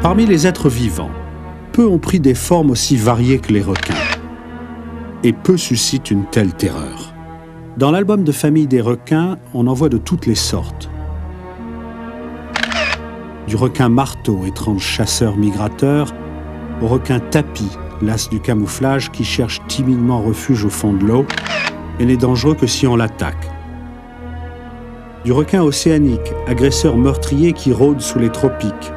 Parmi les êtres vivants, peu ont pris des formes aussi variées que les requins. Et peu suscitent une telle terreur. Dans l'album de famille des requins, on en voit de toutes les sortes. Du requin marteau, étrange chasseur migrateur, au requin tapis, l'as du camouflage qui cherche timidement refuge au fond de l'eau et n'est dangereux que si on l'attaque. Du requin océanique, agresseur meurtrier qui rôde sous les tropiques,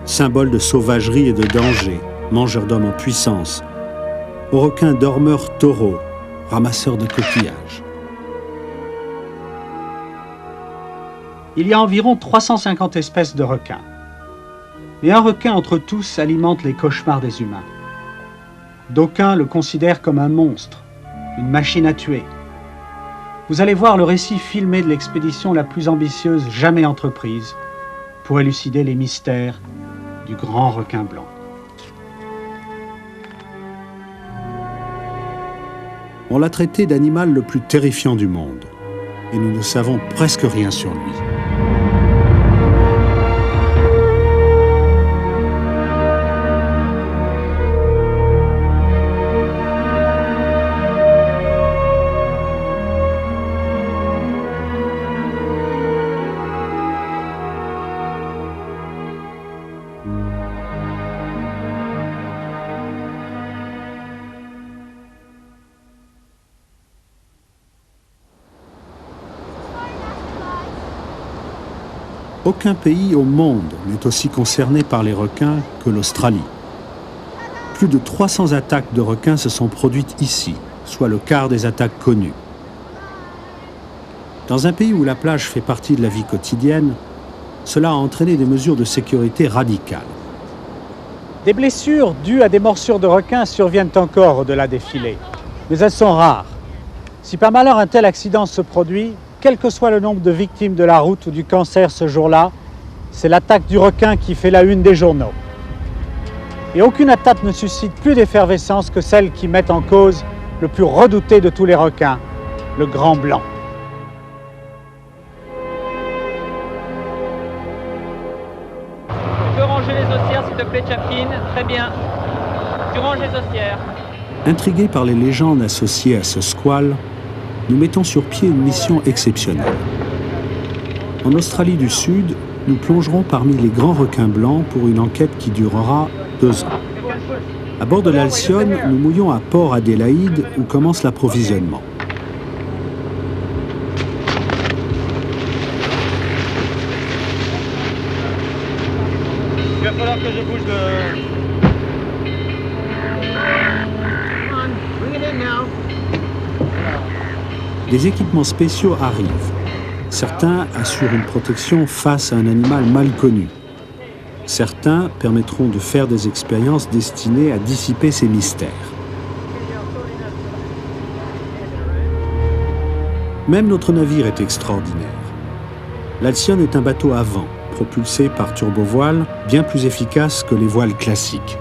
symbole de sauvagerie et de danger, mangeur d'hommes en puissance, au requin dormeur taureau, ramasseur de coquillages. Il y a environ 350 espèces de requins. Et un requin entre tous alimente les cauchemars des humains. D'aucuns le considèrent comme un monstre, une machine à tuer. Vous allez voir le récit filmé de l'expédition la plus ambitieuse jamais entreprise pour élucider les mystères du grand requin blanc. On l'a traité d'animal le plus terrifiant du monde, et nous ne savons presque rien sur lui. Aucun pays au monde n'est aussi concerné par les requins que l'Australie. Plus de 300 attaques de requins se sont produites ici, soit le quart des attaques connues. Dans un pays où la plage fait partie de la vie quotidienne, cela a entraîné des mesures de sécurité radicales. Des blessures dues à des morsures de requins surviennent encore au-delà des filets, mais elles sont rares. Si par malheur un tel accident se produit, quel que soit le nombre de victimes de la route ou du cancer ce jour-là, c'est l'attaque du requin qui fait la une des journaux. Et aucune attaque ne suscite plus d'effervescence que celle qui met en cause le plus redouté de tous les requins, le grand blanc. Tu peux ranger les ossières, s'il te plaît, Chaplin. Très bien. Tu ranges les ossières. Intrigués par les légendes associées à ce squale, nous mettons sur pied une mission exceptionnelle. En Australie du Sud, nous plongerons parmi les grands requins blancs pour une enquête qui durera 2 ans. À bord de l'Alcyone, nous mouillons à Port Adélaïde où commence l'approvisionnement. Il va falloir que je bouge de... Des équipements spéciaux arrivent. Certains assurent une protection face à un animal mal connu. Certains permettront de faire des expériences destinées à dissiper ces mystères. Même notre navire est extraordinaire. L'Alcyone est un bateau à vent, propulsé par turbovoile, bien plus efficace que les voiles classiques.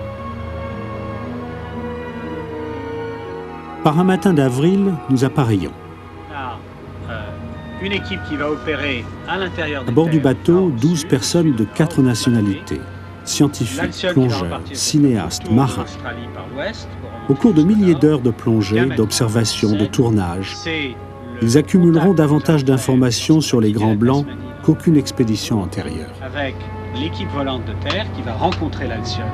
Par un matin d'avril, nous appareillons. Une équipe qui va opérer à l'intérieur À bord du bateau, 12 personnes de 4 nationalités, scientifiques, plongeurs, cinéastes, marins. Au cours de milliers d'heures de plongée, d'observation, de tournage, ils accumuleront davantage d'informations sur les grands blancs qu'aucune expédition antérieure. Avec l'équipe volante de terre qui va rencontrer l'Alcyone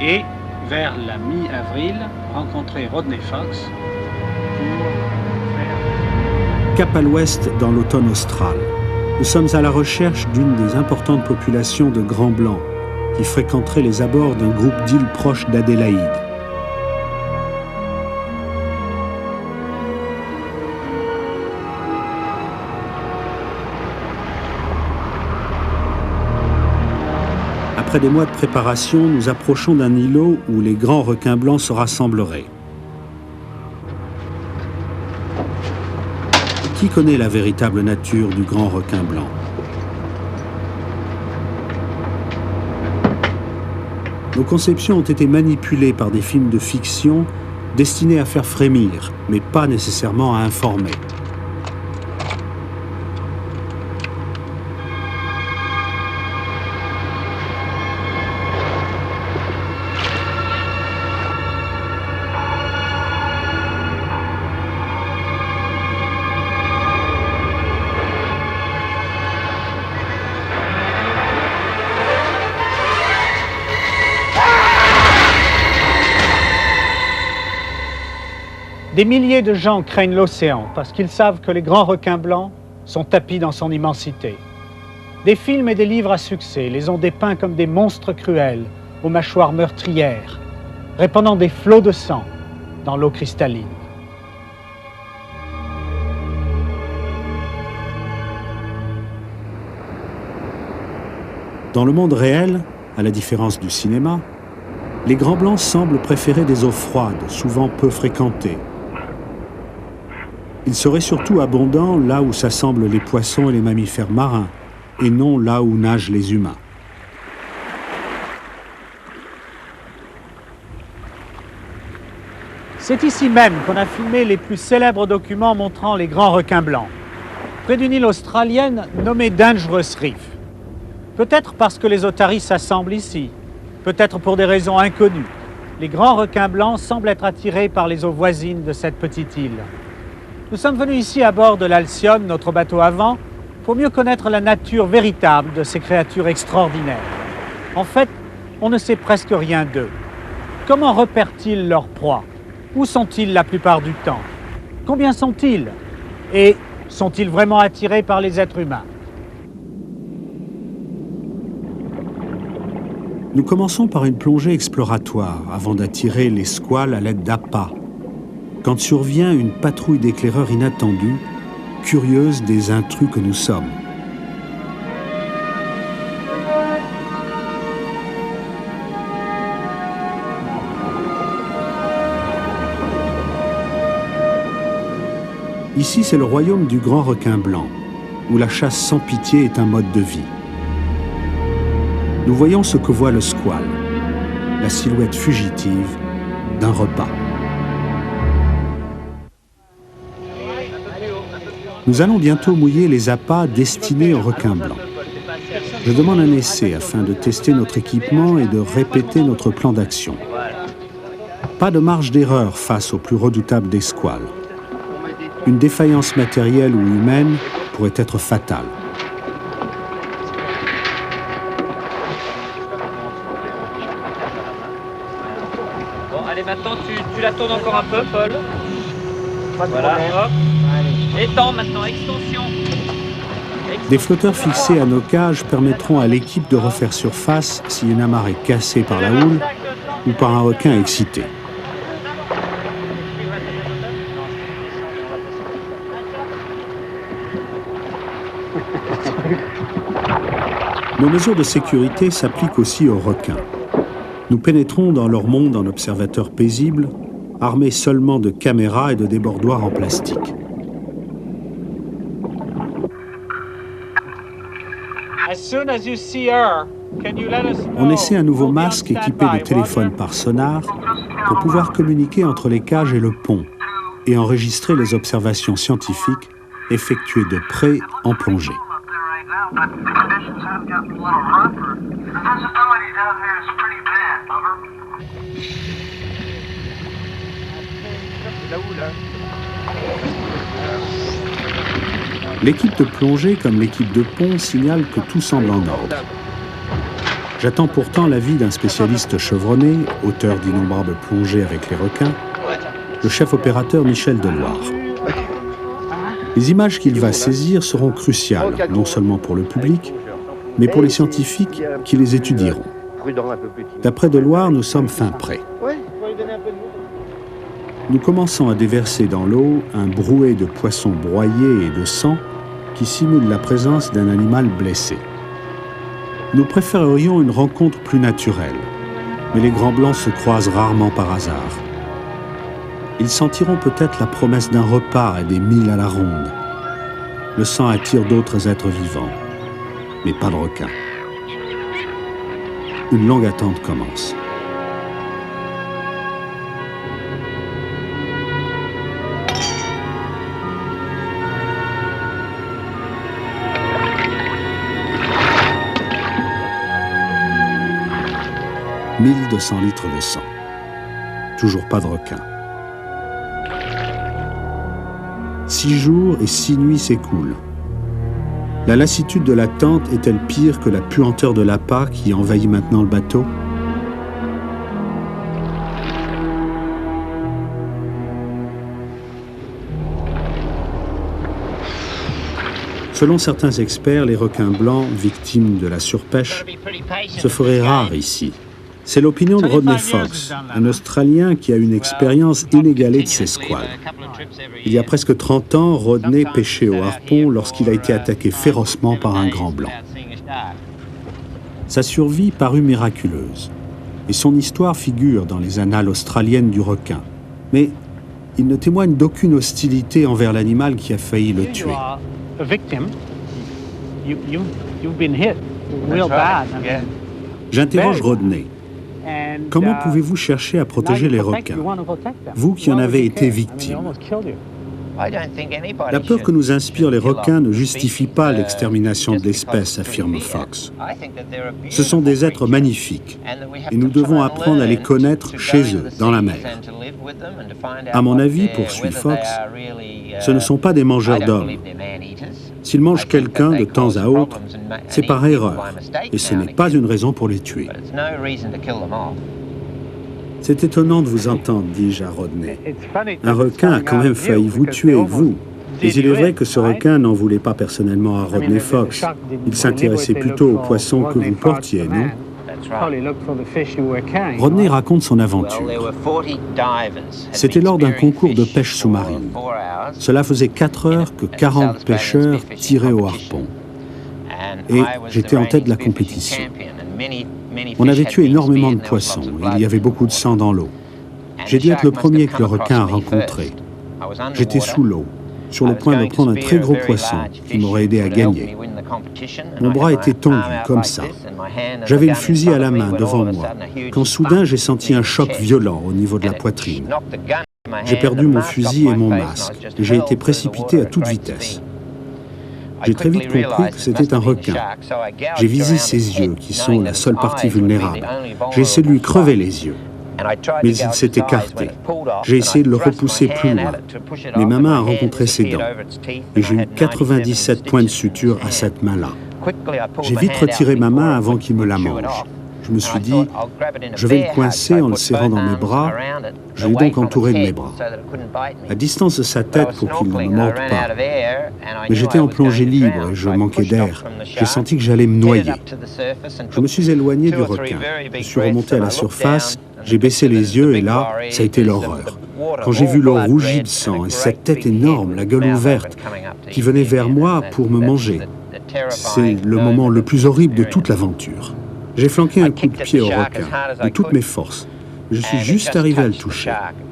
et, vers la mi-avril, rencontrer Rodney Fox pour Cap à l'ouest dans l'automne austral. Nous sommes à la recherche d'une des importantes populations de grands blancs qui fréquenteraient les abords d'un groupe d'îles proches d'Adélaïde. Après des mois de préparation, nous approchons d'un îlot où les grands requins blancs se rassembleraient. Qui connaît la véritable nature du grand requin blanc? Nos conceptions ont été manipulées par des films de fiction destinés à faire frémir, mais pas nécessairement à informer. Des milliers de gens craignent l'océan parce qu'ils savent que les grands requins blancs sont tapis dans son immensité. Des films et des livres à succès les ont dépeints comme des monstres cruels aux mâchoires meurtrières, répandant des flots de sang dans l'eau cristalline. Dans le monde réel, à la différence du cinéma, les grands blancs semblent préférer des eaux froides, souvent peu fréquentées. Ils seraient surtout abondants là où s'assemblent les poissons et les mammifères marins, et non là où nagent les humains. C'est ici même qu'on a filmé les plus célèbres documents montrant les grands requins blancs, près d'une île australienne nommée Dangerous Reef. Peut-être parce que les otaries s'assemblent ici, peut-être pour des raisons inconnues. Les grands requins blancs semblent être attirés par les eaux voisines de cette petite île. Nous sommes venus ici à bord de l'Alcyone, notre bateau avant, pour mieux connaître la nature véritable de ces créatures extraordinaires. En fait, on ne sait presque rien d'eux. Comment repèrent-ils leur proie? Où sont-ils la plupart du temps? Combien sont-ils? Et sont-ils vraiment attirés par les êtres humains? Nous commençons par une plongée exploratoire avant d'attirer les squales à l'aide d'appâts, quand survient une patrouille d'éclaireurs inattendue, curieuse des intrus que nous sommes. Ici, c'est le royaume du grand requin blanc, où la chasse sans pitié est un mode de vie. Nous voyons ce que voit le squale, la silhouette fugitive d'un repas. Nous allons bientôt mouiller les appâts destinés aux requins blancs. Je demande un essai afin de tester notre équipement et de répéter notre plan d'action. Pas de marge d'erreur face au plus redoutable des squales. Une défaillance matérielle ou humaine pourrait être fatale. Bon, allez, maintenant tu la tournes encore un peu, Paul. Voilà, hop. Étends maintenant, extension. Des flotteurs fixés à nos cages permettront à l'équipe de refaire surface si une amarre est cassée par la houle ou par un requin excité. Nos mesures de sécurité s'appliquent aussi aux requins. Nous pénétrons dans leur monde en observateurs paisibles, armés seulement de caméras et de débordoirs en plastique. On essaie un nouveau masque équipé de téléphone par sonar pour pouvoir communiquer entre les cages et le pont et enregistrer les observations scientifiques effectuées de près en plongée. L'équipe de plongée comme l'équipe de pont signale que tout semble en ordre. J'attends pourtant l'avis d'un spécialiste chevronné, auteur d'innombrables plongées avec les requins, le chef opérateur Michel Deloire. Les images qu'il va saisir seront cruciales, non seulement pour le public, mais pour les scientifiques qui les étudieront. D'après Deloire, nous sommes fin prêts. Nous commençons à déverser dans l'eau un brouet de poissons broyés et de sang qui simule la présence d'un animal blessé. Nous préférerions une rencontre plus naturelle, mais les grands blancs se croisent rarement par hasard. Ils sentiront peut-être la promesse d'un repas et des milles à la ronde. Le sang attire d'autres êtres vivants, mais pas de requins. Une longue attente commence. « 1200 litres de sang. Toujours pas de requin. 6 jours et 6 nuits s'écoulent. La lassitude de l'attente est-elle pire que la puanteur de l'appât qui envahit maintenant le bateau? Selon certains experts, les requins blancs, victimes de la surpêche, se feraient rares ici. C'est l'opinion de Rodney Fox, un Australien qui a une expérience inégalée de ces squales. Il y a presque 30 ans, Rodney pêchait au harpon lorsqu'il a été attaqué férocement par un grand blanc. Sa survie parut miraculeuse, et son histoire figure dans les annales australiennes du requin. Mais il ne témoigne d'aucune hostilité envers l'animal qui a failli le tuer. J'interroge Rodney. Comment pouvez-vous chercher à protéger les requins, vous qui en avez été victime? La peur que nous inspirent les requins ne justifie pas l'extermination de l'espèce, affirme Fox. Ce sont des êtres magnifiques, et nous devons apprendre à les connaître chez eux, dans la mer. À mon avis, poursuit Fox, ce ne sont pas des mangeurs d'hommes. S'ils mangent quelqu'un de temps à autre, c'est par erreur, et ce n'est pas une raison pour les tuer. C'est étonnant de vous entendre, dis-je à Rodney. Un requin a quand même failli vous tuer, vous. Mais il est vrai que ce requin n'en voulait pas personnellement à Rodney Fox. Il s'intéressait plutôt aux poissons que vous portiez, non? Rodney raconte son aventure. C'était lors d'un concours de pêche sous-marine. Cela faisait 4 heures que 40 pêcheurs tiraient au harpon. Et j'étais en tête de la compétition. On avait tué énormément de poissons, et il y avait beaucoup de sang dans l'eau. J'ai dû être le premier que le requin a rencontré. J'étais sous l'eau, sur le point de prendre un très gros poisson qui m'aurait aidé à gagner. Mon bras était tendu, comme ça. J'avais le fusil à la main devant moi, quand soudain j'ai senti un choc violent au niveau de la poitrine. J'ai perdu mon fusil et mon masque, et j'ai été précipité à toute vitesse. J'ai très vite compris que c'était un requin. J'ai visé ses yeux, qui sont la seule partie vulnérable. J'ai essayé de lui crever les yeux. Mais il s'est écarté. J'ai essayé de le repousser plus loin. Mais ma main a rencontré ses dents. Et j'ai eu 97 points de suture à cette main-là. J'ai vite retiré ma main avant qu'il me la mange. Je me suis dit, je vais le coincer en le serrant dans mes bras. Je l'ai donc entouré de mes bras, à distance de sa tête pour qu'il ne me morde pas. Mais j'étais en plongée libre et je manquais d'air. J'ai senti que j'allais me noyer. Je me suis éloigné du requin. Je suis remonté à la surface, j'ai baissé les yeux et là, ça a été l'horreur. Quand j'ai vu l'eau rougie de sang et cette tête énorme, la gueule ouverte, qui venait vers moi pour me manger, c'est le moment le plus horrible de toute l'aventure. J'ai flanqué un coup de pied au requin, de toutes mes forces. Je suis juste arrivé à le toucher.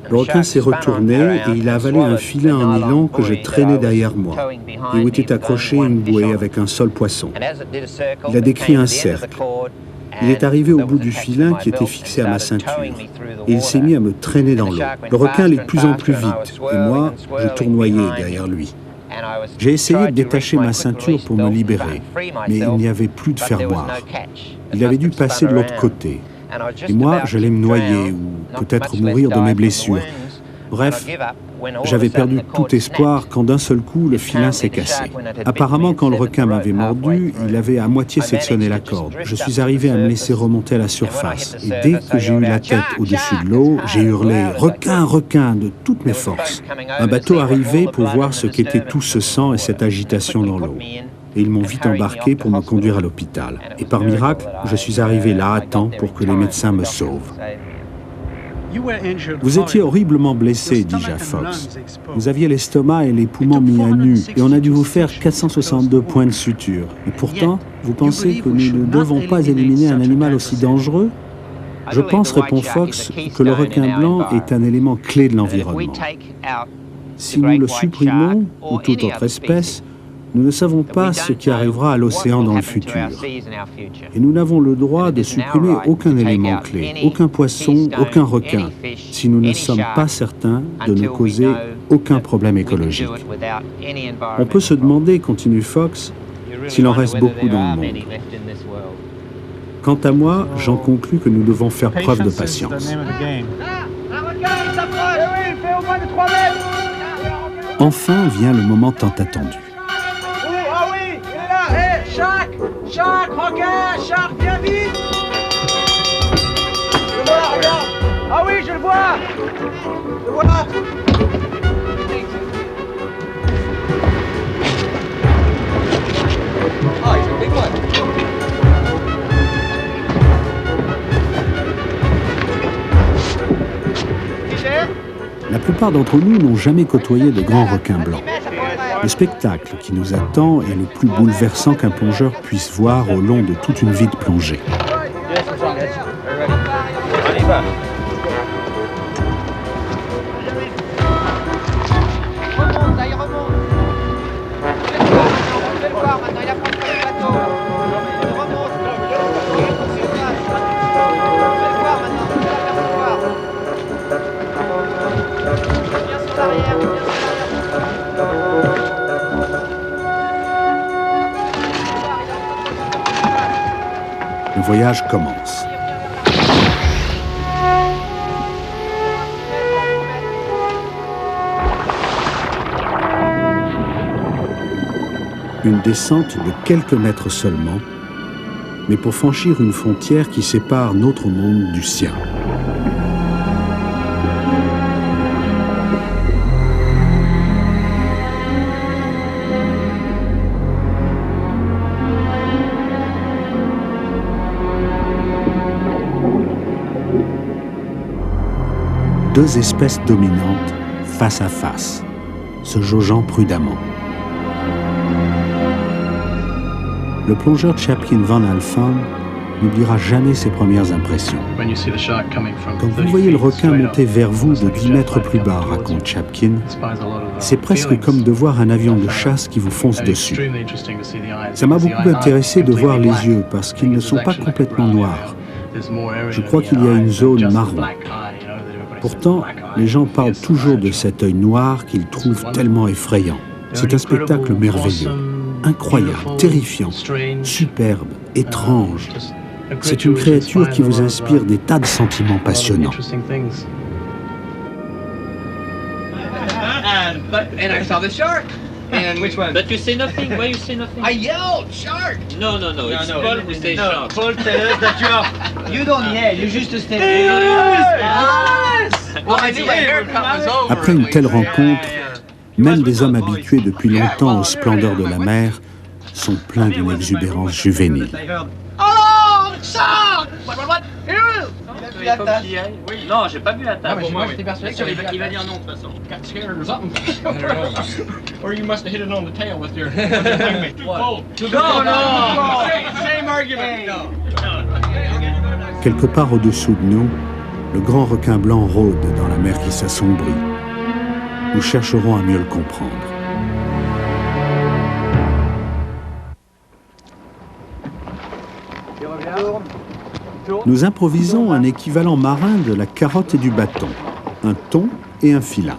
Le requin s'est retourné et il a avalé un filet en nylon que je traînais derrière moi, et où était accrochée une bouée avec un seul poisson. Il a décrit un cercle. Il est arrivé au bout du filin qui était fixé à ma ceinture, et il s'est mis à me traîner dans l'eau. Le requin allait de plus en plus vite, et moi, je tournoyais derrière lui. J'ai essayé de détacher ma ceinture pour me libérer, mais il n'y avait plus de fermoir. Il avait dû passer de l'autre côté. Et moi, j'allais me noyer ou peut-être mourir de mes blessures. Bref, j'avais perdu tout espoir quand d'un seul coup, le filin s'est cassé. Apparemment, quand le requin m'avait mordu, il avait à moitié sectionné la corde. Je suis arrivé à me laisser remonter à la surface. Et dès que j'ai eu la tête au-dessus de l'eau, j'ai hurlé « Requin, requin !» de toutes mes forces. Un bateau arrivait pour voir ce qu'était tout ce sang et cette agitation dans l'eau. Et ils m'ont vite embarqué pour me conduire à l'hôpital. Et par miracle, je suis arrivé là à temps pour que les médecins me sauvent. Vous étiez horriblement blessé, dis-je à Fox. Vous aviez l'estomac et les poumons mis à nu, et on a dû vous faire 462 points de suture. Et pourtant, vous pensez que nous ne devons pas éliminer un animal aussi dangereux? Je pense, répond Fox, que le requin blanc est un élément clé de l'environnement. Si nous le supprimons, ou toute autre espèce, nous ne savons pas ce qui arrivera à l'océan dans le futur. Et nous n'avons le droit de supprimer aucun élément clé, aucun poisson, aucun requin, si nous ne sommes pas certains de ne causer aucun problème écologique. On peut se demander, continue Fox, s'il en reste beaucoup dans le monde. Quant à moi, j'en conclus que nous devons faire preuve de patience. Enfin vient le moment tant attendu. Shark, requin, Shark, viens vite! Le voilà, regarde! Ah oui, je le vois! Le voilà! plupart d'entre nous n'ont jamais côtoyé de grands requins blancs. Le spectacle qui nous attend est le plus bouleversant qu'un plongeur puisse voir au long de toute une vie de plongée. On y va. Remonte, là, il remonte. Je vais le voir maintenant, il approche pas le bateau. Il remonte. Je vais le voir maintenant, je vais l'apercevoir. Viens sur l'arrière, viens sur l'arrière. Le voyage commence. Une descente de quelques mètres seulement, mais pour franchir une frontière qui sépare notre monde du sien. Deux espèces dominantes face à face, se jaugeant prudemment. Le plongeur Chapkin Van Alphen n'oubliera jamais ses premières impressions. Quand vous voyez le requin monter vers vous de 10 mètres plus bas, raconte Chapkin, c'est presque comme de voir un avion de chasse qui vous fonce dessus. Ça m'a beaucoup intéressé de voir les yeux parce qu'ils ne sont pas complètement noirs. Je crois qu'il y a une zone marron. Pourtant, les gens parlent toujours de cet œil noir qu'ils trouvent tellement effrayant. C'est un spectacle merveilleux, incroyable, terrifiant, superbe, étrange. C'est une créature qui vous inspire des tas de sentiments passionnants. And I saw the shark. And which one? But you say nothing. Why you say nothing? I yelled shark. No. It's Paul who says shark. Paul, tell us that you don't yell, you just stay there. Well, I knew my haircut was over. Après une telle rencontre, même des hommes habitués depuis longtemps aux splendeurs de la mer sont pleins d'une exubérance juvénile. Oh, shark! What? Here! Il faut qu'il y aille. Oui. Non, j'ai pas vu la table. Moi, j'étais persuadé qu'il Il va dire non de toute façon. got scared or something. Or you must have hit it on the tail with your wingmate. Too cold. No. Same argument. Quelque part au-dessous de nous, le grand requin blanc rôde dans la mer qui s'assombrit. Nous chercherons à mieux le comprendre. Nous improvisons un équivalent marin de la carotte et du bâton, un thon et un filin.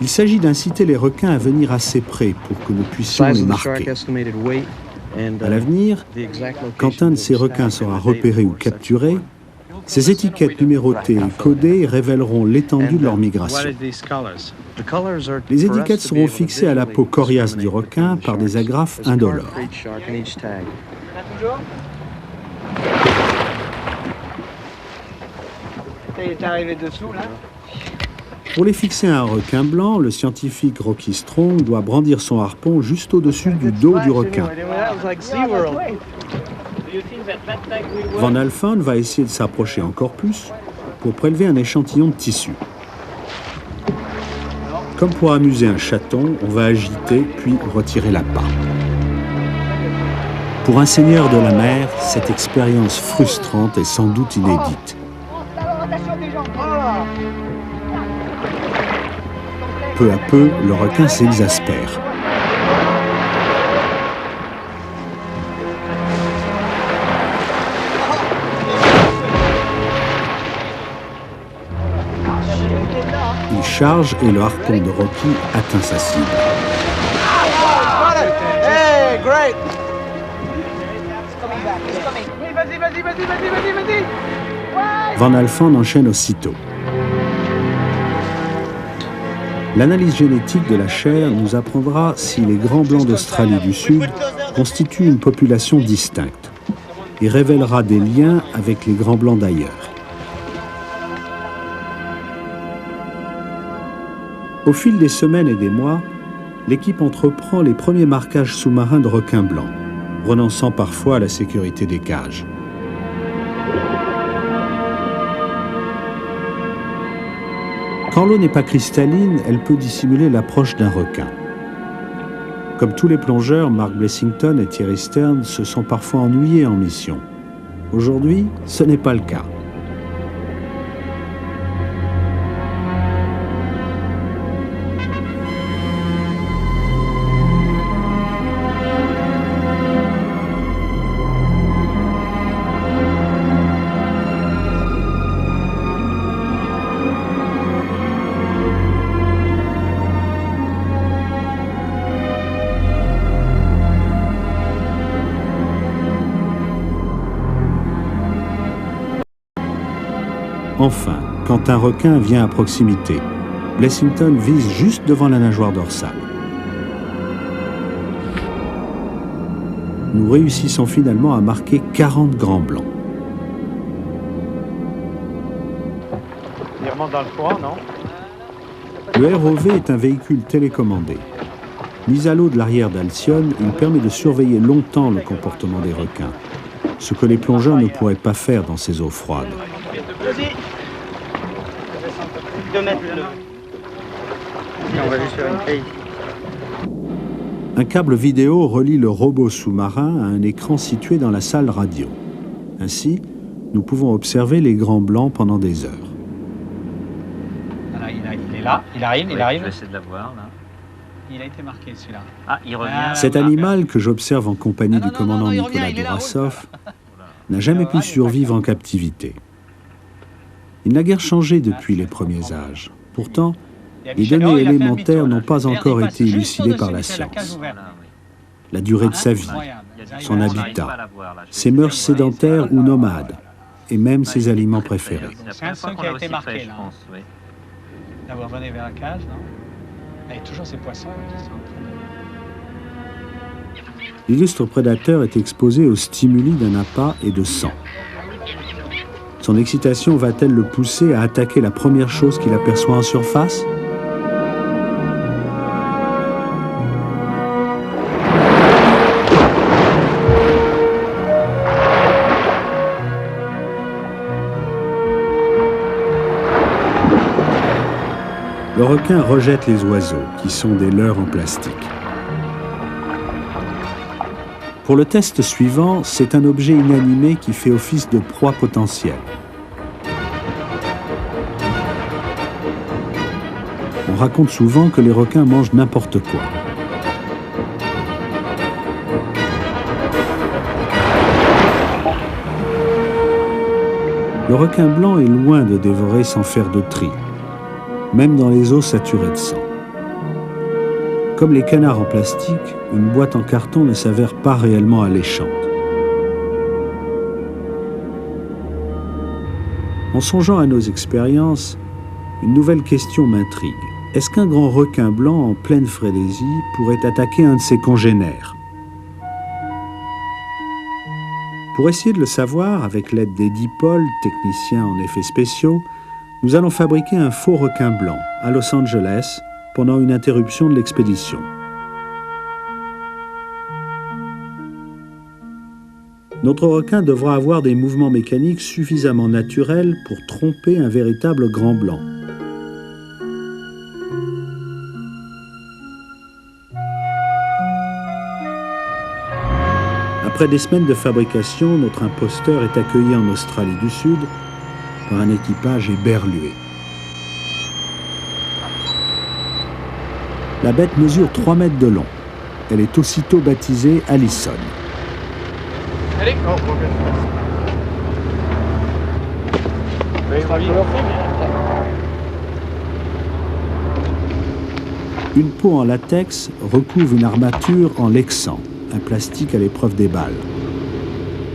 Il s'agit d'inciter les requins à venir assez près pour que nous puissions les marquer. À l'avenir, quand un de ces requins sera repéré ou capturé, ces étiquettes numérotées et codées révéleront l'étendue de leur migration. Les étiquettes seront fixées à la peau coriace du requin par des agrafes indolores. Il est arrivé dessous, là. Pour les fixer à un requin blanc, le scientifique Rocky Strong doit brandir son harpon juste au-dessus du dos du requin. Van Alphen va essayer de s'approcher encore plus pour prélever un échantillon de tissu. Comme pour amuser un chaton, on va agiter puis retirer l'appât. Pour un seigneur de la mer, cette expérience frustrante est sans doute inédite. Peu à peu, le requin s'exaspère. Il charge et le harpon de Rocky atteint sa cible. Hey, great! Vas-y! Van Alphen enchaîne aussitôt. L'analyse génétique de la chair nous apprendra si les grands blancs d'Australie du Sud constituent une population distincte et révélera des liens avec les grands blancs d'ailleurs. Au fil des semaines et des mois, l'équipe entreprend les premiers marquages sous-marins de requins blancs, renonçant parfois à la sécurité des cages. Quand l'eau n'est pas cristalline, elle peut dissimuler l'approche d'un requin. Comme tous les plongeurs, Mark Blessington et Thierry Stern se sont parfois ennuyés en mission. Aujourd'hui, ce n'est pas le cas. Enfin, quand un requin vient à proximité, Blessington vise juste devant la nageoire dorsale. Nous réussissons finalement à marquer 40 grands blancs. Il remonte dans le courant, non? Le ROV est un véhicule télécommandé. Mis à l'eau de l'arrière d'Alcyone, il permet de surveiller longtemps le comportement des requins, ce que les plongeurs ne pourraient pas faire dans ces eaux froides. Vas-y. 2 mètres le. On va juste faire une paye. Un câble vidéo relie le robot sous-marin à un écran situé dans la salle radio. Ainsi, nous pouvons observer les grands blancs pendant des heures. Voilà, il est là, il arrive, Oui, il arrive. Je vais essayer de la voir là. Il a été marqué celui-là. Ah, il revient. Cet animal, que j'observe en compagnie du commandant il revient, Nicolas il est là, Bourassov, n'a jamais pu survivre en captivité. Il n'a guère changé depuis les premiers âges. Pourtant, les données élémentaires n'ont pas encore été élucidées par la science. Voilà, oui. La durée de sa vie, son On n'arrive habitat, pas à la voir, là. Je ses vais mœurs essayer de voir. sédentaires ou nomades, et même ses aliments préférés. C'est la C'est un première fois seul qu'on qui a l'a été aussi marqué, fait, là. je pense, oui. Là, vous revenez vers la cage, non? Il y a toujours ces poissons qui sont en train de... L'illustre prédateur est exposé aux stimuli d'un appât et de sang. Son excitation va-t-elle le pousser à attaquer la première chose qu'il aperçoit en surface ? Le requin rejette les oiseaux, qui sont des leurres en plastique. Pour le test suivant, c'est un objet inanimé qui fait office de proie potentielle. On raconte souvent que les requins mangent n'importe quoi. Le requin blanc est loin de dévorer sans faire de tri, même dans les eaux saturées de sang. Comme les canards en plastique, une boîte en carton ne s'avère pas réellement alléchante. En songeant à nos expériences, une nouvelle question m'intrigue. Est-ce qu'un grand requin blanc en pleine frénésie pourrait attaquer un de ses congénères? Pour essayer de le savoir, avec l'aide d'Eddie Paul, technicien en effets spéciaux, nous allons fabriquer un faux requin blanc à Los Angeles pendant une interruption de l'expédition. Notre requin devra avoir des mouvements mécaniques suffisamment naturels pour tromper un véritable grand blanc. Après des semaines de fabrication, notre imposteur est accueilli en Australie du Sud par un équipage éberlué. La bête mesure 3 mètres de long. Elle est aussitôt baptisée Allison. Allez, go. Une peau en latex recouvre une armature en lexan, un plastique à l'épreuve des balles.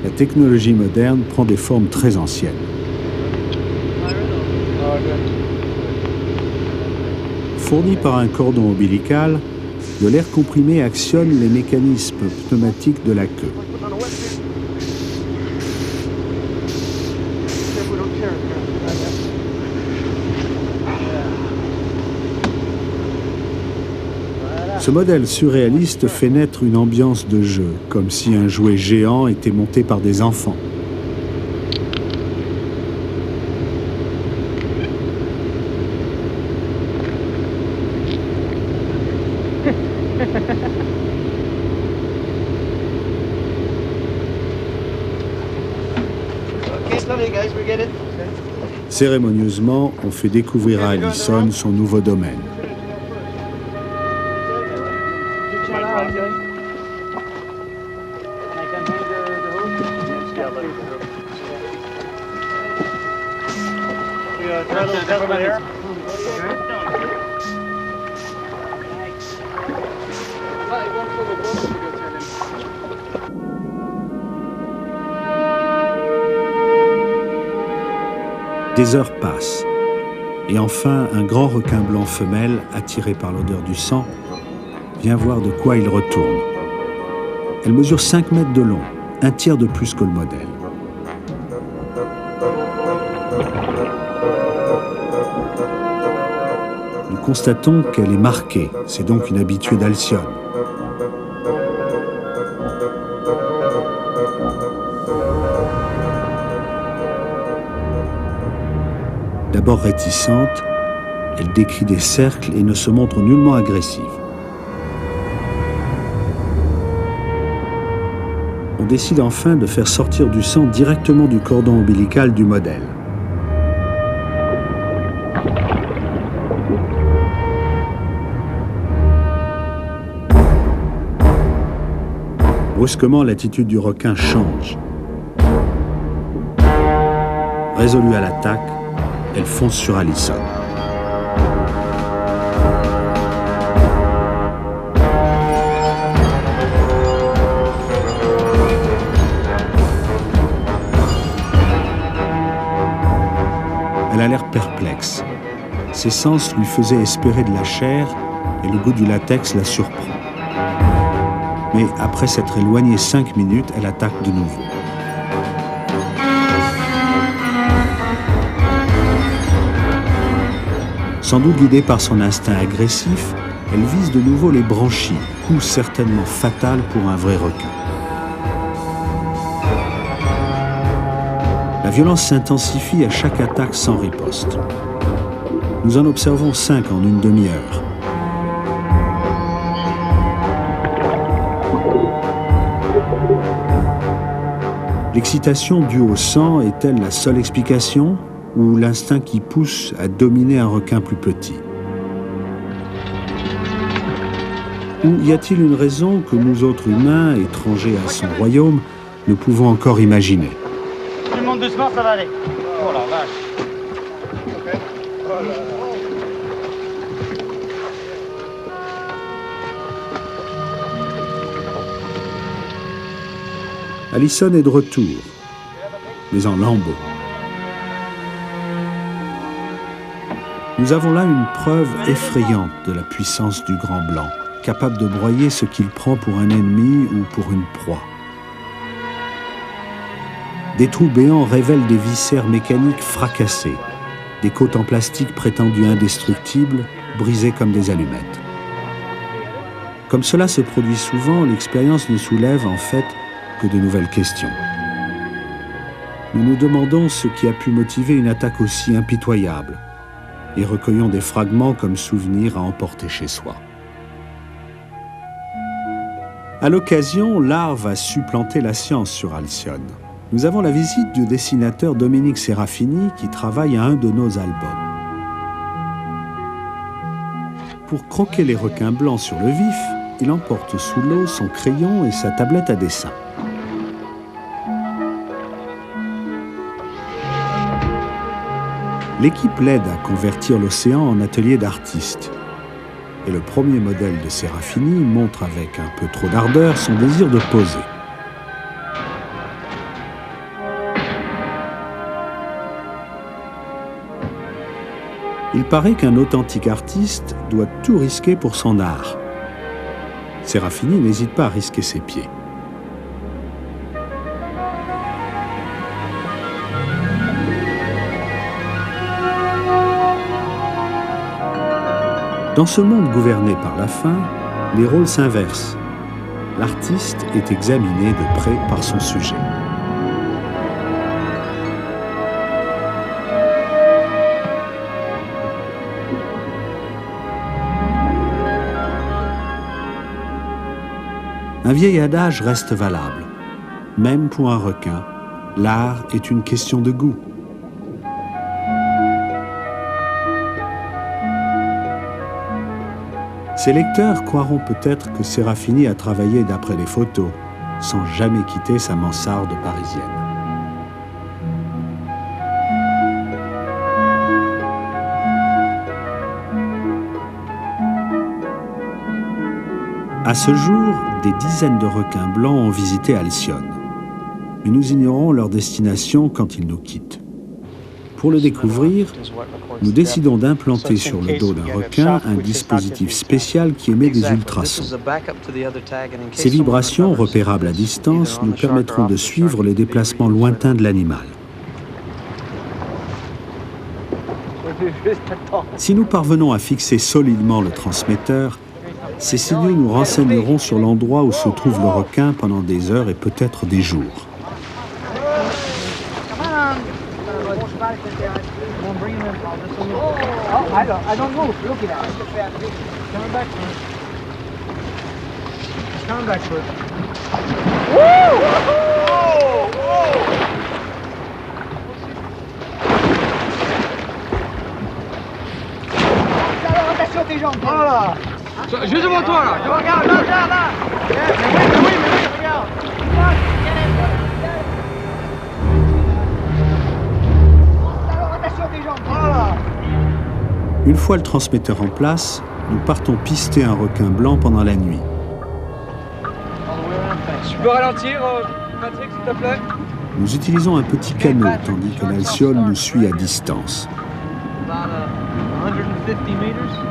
La technologie moderne prend des formes très anciennes. Fourni par un cordon ombilical, de l'air comprimé actionne les mécanismes pneumatiques de la queue. Ce modèle surréaliste fait naître une ambiance de jeu, comme si un jouet géant était monté par des enfants. get it? Cérémonieusement, on fait découvrir à Allison son nouveau domaine. Des heures passent, et enfin un grand requin blanc femelle, attiré par l'odeur du sang, vient voir de quoi il retourne. Elle mesure 5 mètres de long, un tiers de plus que le modèle. Nous constatons qu'elle est marquée, c'est donc une habituée d'Alcyone. D'abord réticente, elle décrit des cercles et ne se montre nullement agressive. On décide enfin de faire sortir du sang directement du cordon ombilical du modèle. Brusquement, l'attitude du requin change. Résolue à l'attaque, elle fonce sur Allison. Elle a l'air perplexe. Ses sens lui faisaient espérer de la chair et le goût du latex la surprend. Mais après s'être éloignée 5 minutes, elle attaque de nouveau. Sans doute guidée par son instinct agressif, elle vise de nouveau les branchies, coup certainement fatal pour un vrai requin. La violence s'intensifie à chaque attaque sans riposte. Nous en observons 5 en une demi-heure. L'excitation due au sang est-elle la seule explication ? Ou l'instinct qui pousse à dominer un requin plus petit? Ou y a-t-il une raison que nous autres humains, étrangers à son royaume, ne pouvons encore imaginer? Tout le monde doucement, ça va aller. Oh la vache. Allison est de retour, mais en lambeaux. Nous avons là une preuve effrayante de la puissance du grand blanc, capable de broyer ce qu'il prend pour un ennemi ou pour une proie. Des trous béants révèlent des viscères mécaniques fracassés, des côtes en plastique prétendues indestructibles, brisées comme des allumettes. Comme cela se produit souvent, l'expérience ne soulève en fait que de nouvelles questions. Nous nous demandons ce qui a pu motiver une attaque aussi impitoyable, et recueillons des fragments comme souvenirs à emporter chez soi. À l'occasion, l'art va supplanter la science sur Alcyone. Nous avons la visite du dessinateur Dominique Serafini qui travaille à un de nos albums. Pour croquer les requins blancs sur le vif, il emporte sous l'eau son crayon et sa tablette à dessin. L'équipe l'aide à convertir l'océan en atelier d'artiste. Et le premier modèle de Serafini montre avec un peu trop d'ardeur son désir de poser. Il paraît qu'un authentique artiste doit tout risquer pour son art. Serafini n'hésite pas à risquer ses pieds. Dans ce monde gouverné par la faim, les rôles s'inversent. L'artiste est examiné de près par son sujet. Un vieil adage reste valable. Même pour un requin, l'art est une question de goût. Ces lecteurs croiront peut-être que Serafini a travaillé d'après les photos, sans jamais quitter sa mansarde parisienne. À ce jour, des dizaines de requins blancs ont visité Alcyone. Mais nous ignorons leur destination quand ils nous quittent. Pour le découvrir, nous décidons d'implanter sur le dos d'un requin un dispositif spécial qui émet des ultrasons. Ces vibrations, repérables à distance, nous permettront de suivre les déplacements lointains de l'animal. Si nous parvenons à fixer solidement le transmetteur, ces signaux nous renseigneront sur l'endroit où se trouve le requin pendant des heures et peut-être des jours. Juste devant toi là. Regarde, là, là. Mais oui, regarde. Une fois le transmetteur en place, nous partons pister un requin blanc pendant la nuit. Tu peux ralentir, Patrick, s'il te plaît? Nous utilisons un petit canot tandis que l'Alcyone nous suit à distance. About 150 meters.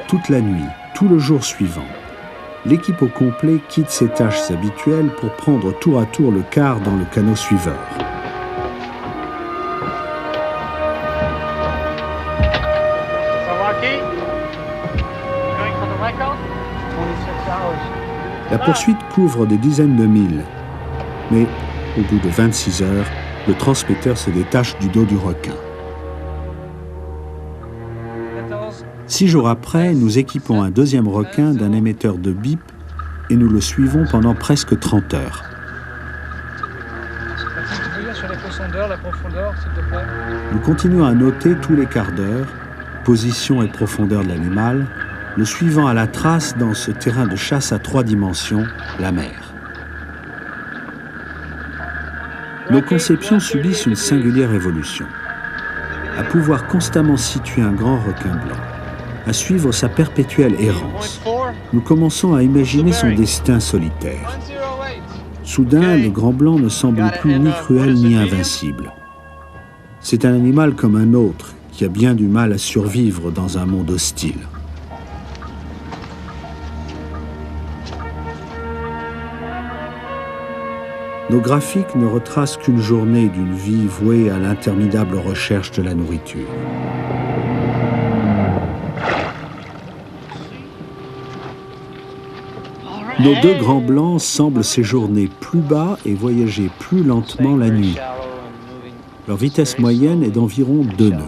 Toute la nuit, tout le jour suivant, l'équipe au complet quitte ses tâches habituelles pour prendre tour à tour le quart dans le canot suiveur. La poursuite couvre des dizaines de milles, mais au bout de 26 heures, le transmetteur se détache du dos du requin. 6 jours après, nous équipons un deuxième requin d'un émetteur de bip et nous le suivons pendant presque 30 heures. Tu peux dire sur la profondeur, s'il te plaît? Nous continuons à noter tous les quarts d'heure, position et profondeur de l'animal, le suivant à la trace dans ce terrain de chasse à 3 dimensions, la mer. Nos conceptions subissent une singulière évolution. À pouvoir constamment situer un grand requin blanc, à suivre sa perpétuelle errance, nous commençons à imaginer son destin solitaire. Soudain, le grand blanc ne semble plus ni cruel ni invincible. C'est un animal comme un autre qui a bien du mal à survivre dans un monde hostile. Nos graphiques ne retracent qu'une journée d'une vie vouée à l'interminable recherche de la nourriture. Nos 2 grands blancs semblent séjourner plus bas et voyager plus lentement la nuit. Leur vitesse moyenne est d'environ 2 nœuds.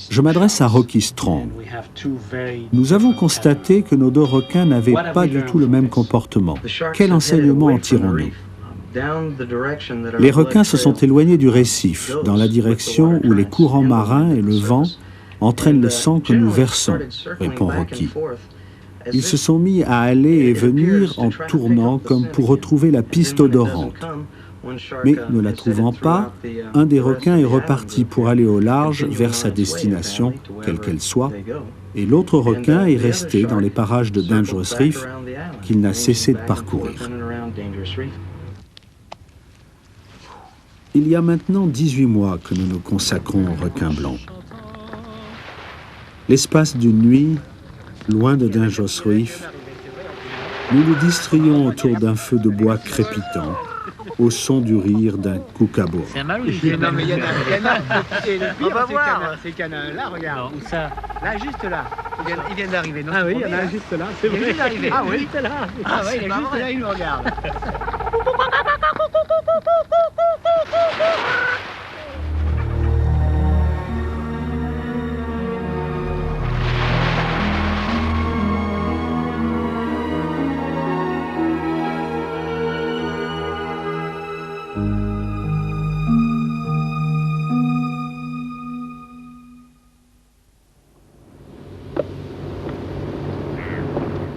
Je m'adresse à Rocky Strong. Nous avons constaté que nos 2 requins n'avaient pas du tout le même comportement. Quel enseignement en tirons-nous? Les requins se sont éloignés du récif, dans la direction où les courants marins et le vent entraînent le sang que nous versons, répond Rocky. Ils se sont mis à aller et venir en tournant comme pour retrouver la piste odorante. Mais ne la trouvant pas, un des requins est reparti pour aller au large vers sa destination, quelle qu'elle soit, et l'autre requin est resté dans les parages de Dangerous Reef qu'il n'a cessé de parcourir. Il y a maintenant 18 mois que nous nous consacrons au requin blanc. L'espace d'une nuit, loin de Dangerous Reef, nous nous distrayons autour d'un feu de bois crépitant, au son du rire d'un kookaburra. C'est un malou. Non, mais il y en a. On va voir. Ces canins là, regarde. Où ça? Là, juste là. Il vient d'arriver. Ah oui, il y en a un juste là, c'est vrai. Il vient d'arriver. Ah oui. Juste là. Ah oui, il est juste là, il nous regarde.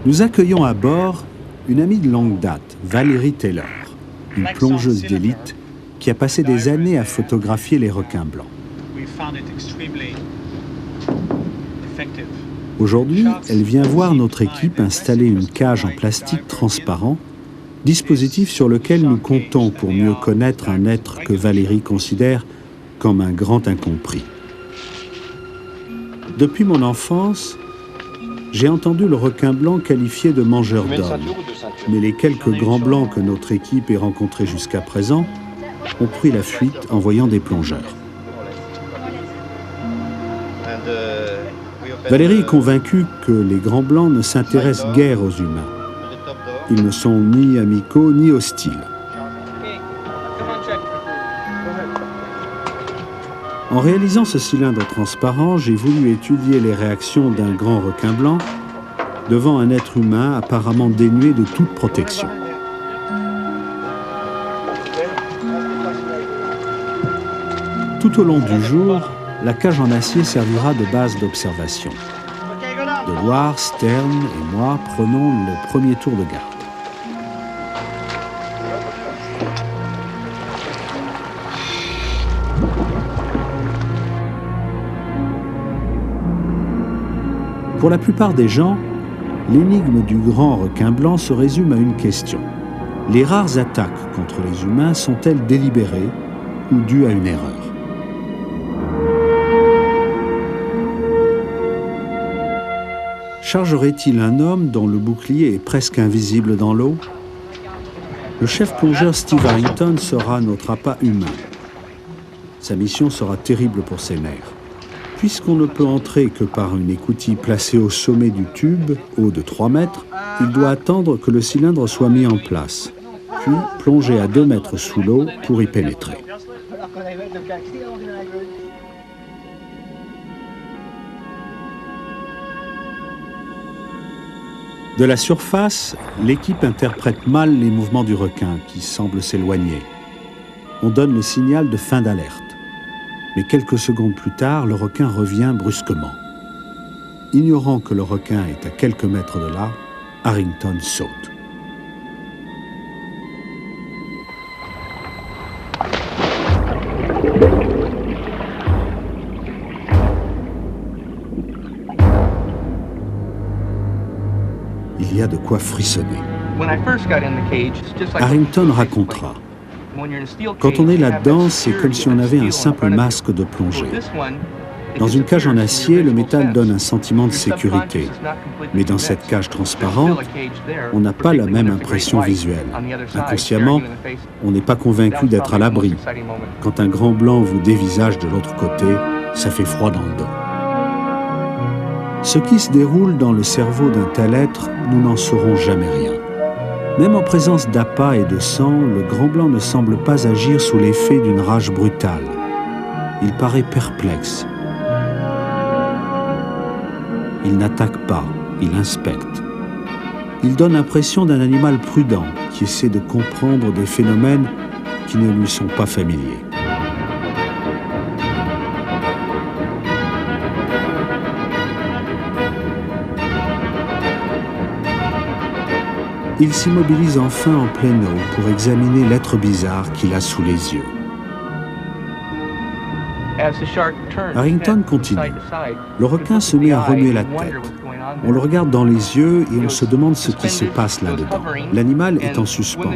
Nous accueillons à bord une amie de longue date, Valérie Taylor, une plongeuse d'élite qui a passé des années à photographier les requins blancs. Aujourd'hui, elle vient voir notre équipe installer une cage en plastique transparent, dispositif sur lequel nous comptons pour mieux connaître un être que Valérie considère comme un grand incompris. Depuis mon enfance, j'ai entendu le requin blanc qualifié de mangeur d'hommes, mais les quelques grands blancs que notre équipe ait rencontrés jusqu'à présent ont pris la fuite en voyant des plongeurs. Valérie est convaincue que les grands blancs ne s'intéressent guère aux humains. Ils ne sont ni amicaux ni hostiles. En réalisant ce cylindre transparent, j'ai voulu étudier les réactions d'un grand requin blanc devant un être humain apparemment dénué de toute protection. Tout au long du jour, la cage en acier servira de base d'observation. Deloire, Stern et moi prenons le premier tour de garde. Pour la plupart des gens, l'énigme du grand requin blanc se résume à une question. Les rares attaques contre les humains sont-elles délibérées ou dues à une erreur ? Chargerait-il un homme dont le bouclier est presque invisible dans l'eau ? Le chef plongeur Steve Harrington sera notre appât humain. Sa mission sera terrible pour ses nerfs. Puisqu'on ne peut entrer que par une écoutille placée au sommet du tube, haut de 3 mètres, il doit attendre que le cylindre soit mis en place, puis plonger à 2 mètres sous l'eau pour y pénétrer. De la surface, l'équipe interprète mal les mouvements du requin qui semble s'éloigner. On donne le signal de fin d'alerte. Mais quelques secondes plus tard, le requin revient brusquement. Ignorant que le requin est à quelques mètres de là, Harrington saute. Il y a de quoi frissonner. Harrington racontera. Quand on est là-dedans, c'est comme si on avait un simple masque de plongée. Dans une cage en acier, le métal donne un sentiment de sécurité. Mais dans cette cage transparente, on n'a pas la même impression visuelle. Inconsciemment, on n'est pas convaincu d'être à l'abri. Quand un grand blanc vous dévisage de l'autre côté, ça fait froid dans le dos. Ce qui se déroule dans le cerveau d'un tel être, nous n'en saurons jamais rien. Même en présence d'appât et de sang, le grand blanc ne semble pas agir sous l'effet d'une rage brutale. Il paraît perplexe. Il n'attaque pas, il inspecte. Il donne l'impression d'un animal prudent qui essaie de comprendre des phénomènes qui ne lui sont pas familiers. Il s'immobilise enfin en pleine eau pour examiner l'être bizarre qu'il a sous les yeux. Harrington continue. Le requin se met à remuer la tête. On le regarde dans les yeux et on se demande ce qui se passe là-dedans. L'animal est en suspens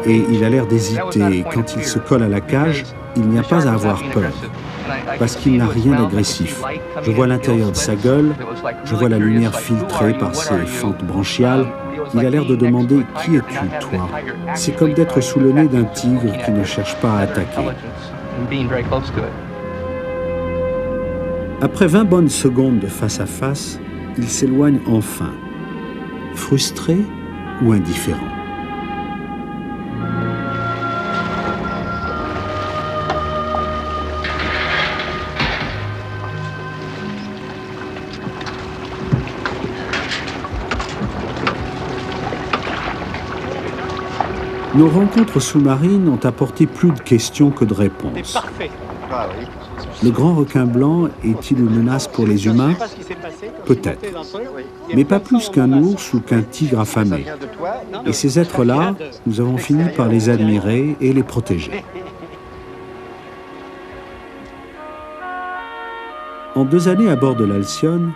et il a l'air d'hésiter. Quand il se colle à la cage, il n'y a pas à avoir peur parce qu'il n'a rien d'agressif. Je vois l'intérieur de sa gueule, je vois la lumière filtrée par ses fentes branchiales. Il a l'air de demander « Qui es-tu, toi ?» C'est comme d'être sous le nez d'un tigre qui ne cherche pas à attaquer. Après 20 bonnes secondes de face à face, il s'éloigne enfin, frustré ou indifférent. Nos rencontres sous-marines ont apporté plus de questions que de réponses. C'est parfait. Ah oui. Le grand requin blanc est-il une menace pour les humains? Peut-être, mais pas plus qu'un ours ou qu'un tigre affamé. Et ces êtres-là, nous avons fini par les admirer et les protéger. En 2 années à bord de l'Alcyone,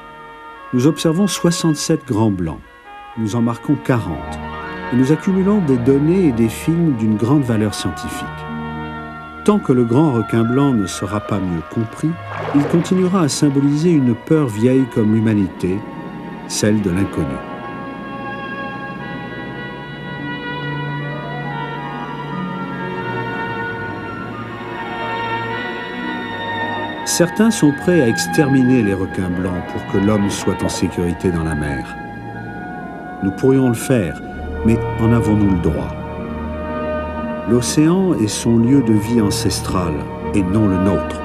nous observons 67 grands blancs. Nous en marquons 40 et nous accumulons des données et des films d'une grande valeur scientifique. Tant que le grand requin blanc ne sera pas mieux compris, il continuera à symboliser une peur vieille comme l'humanité, celle de l'inconnu. Certains sont prêts à exterminer les requins blancs pour que l'homme soit en sécurité dans la mer. Nous pourrions le faire, mais en avons-nous le droit? L'océan est son lieu de vie ancestral et non le nôtre.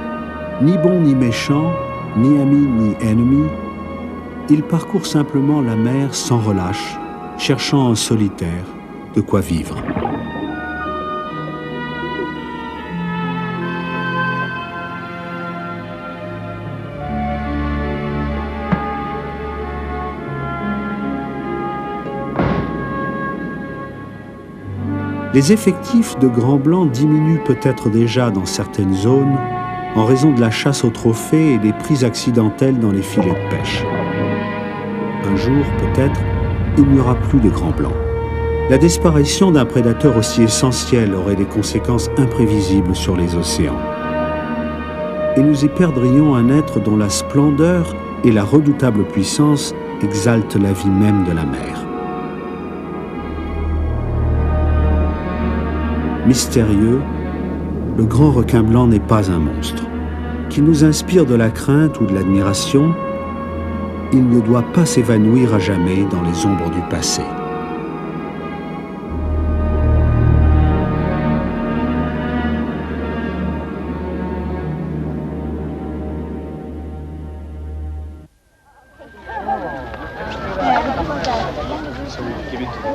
Ni bon ni méchant, ni ami ni ennemi, il parcourt simplement la mer sans relâche, cherchant en solitaire de quoi vivre. Les effectifs de grands blancs diminuent peut-être déjà dans certaines zones en raison de la chasse aux trophées et des prises accidentelles dans les filets de pêche. Un jour, peut-être, il n'y aura plus de grands blancs. La disparition d'un prédateur aussi essentiel aurait des conséquences imprévisibles sur les océans. Et nous y perdrions un être dont la splendeur et la redoutable puissance exaltent la vie même de la mer. Mystérieux, le grand requin blanc n'est pas un monstre. Qu'il nous inspire de la crainte ou de l'admiration, il ne doit pas s'évanouir à jamais dans les ombres du passé.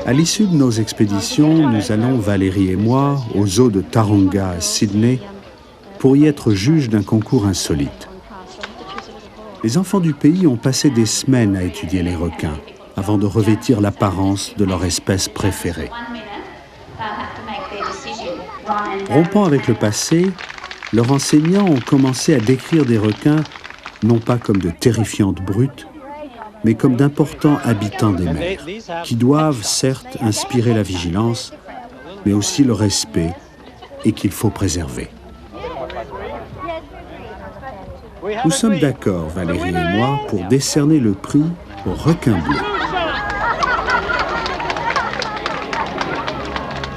À l'issue de nos expéditions, nous allons, Valérie et moi, au zoo de Taronga à Sydney, pour y être juges d'un concours insolite. Les enfants du pays ont passé des semaines à étudier les requins, avant de revêtir l'apparence de leur espèce préférée. Rompant avec le passé, leurs enseignants ont commencé à décrire des requins, non pas comme de terrifiantes brutes, mais comme d'importants habitants des mers, qui doivent certes inspirer la vigilance, mais aussi le respect, et qu'il faut préserver. Nous sommes d'accord, Valérie et moi, pour décerner le prix au requin bleu.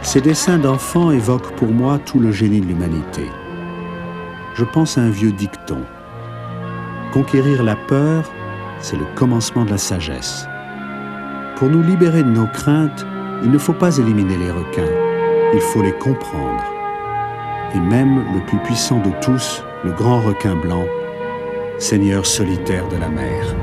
Ces dessins d'enfants évoquent pour moi tout le génie de l'humanité. Je pense à un vieux dicton. Conquérir la peur, c'est le commencement de la sagesse. Pour nous libérer de nos craintes, il ne faut pas éliminer les requins, il faut les comprendre. Et même le plus puissant de tous, le grand requin blanc, seigneur solitaire de la mer.